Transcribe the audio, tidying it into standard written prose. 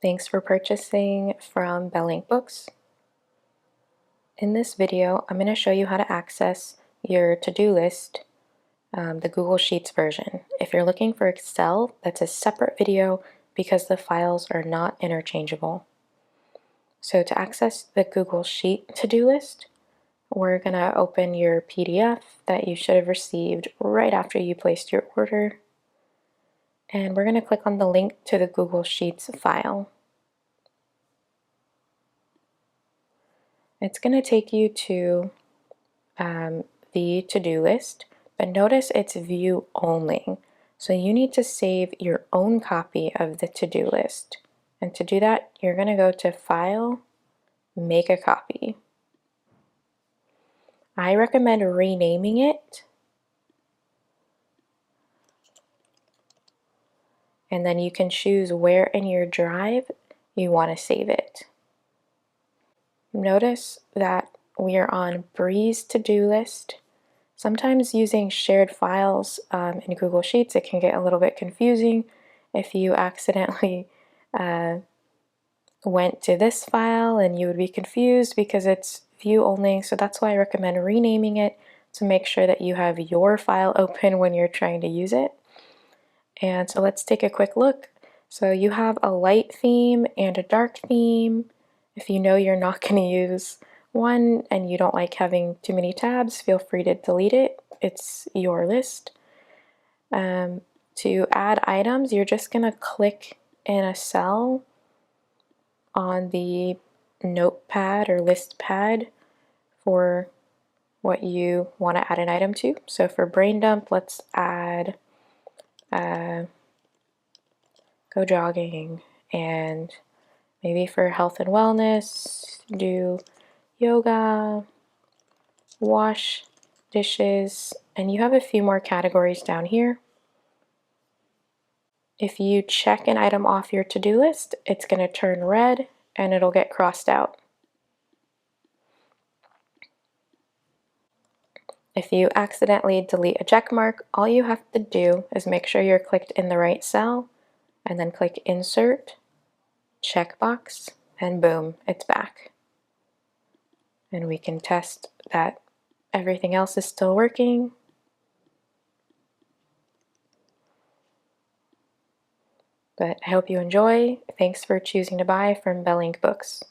Thanks for purchasing from Belle Books. In this video, I'm going to show you how to access your to-do list, the Google Sheets version. If you're looking for Excel, that's a separate video because the files are not interchangeable. So to access the Google Sheet to-do list, we're going to open your PDF that you should have received right after you placed your order. And we're going to click on the link to the Google Sheets file. It's going to take you to the to-do list, but notice it's view only. So you need to save your own copy of the to-do list. And to do that, you're going to go to File, Make a Copy. I recommend renaming it. And then you can choose where in your drive you want to save it. Notice that we are on Bree's to-do list. Sometimes using shared files in Google Sheets, it can get a little bit confusing if you accidentally went to this file and you would be confused because it's view only. So that's why I recommend renaming it to make sure that you have your file open when you're trying to use it. And so let's take a quick look. So you have a light theme and a dark theme. If you know you're not going to use one and you don't like having too many tabs, feel free to delete it. It's your list. To add items, you're just going to click in a cell on the notepad or list pad for what you want to add an item to. So for brain dump, let's add go jogging, and maybe for health and wellness, do yoga, wash dishes, and you have a few more categories down here. If you check an item off your to-do list, it's going to turn red and it'll get crossed out. If you accidentally delete a check mark, all you have to do is make sure you're clicked in the right cell and then click Insert, Checkbox, and boom, it's back. And we can test that everything else is still working. But I hope you enjoy. Thanks for choosing to buy from Belle Books.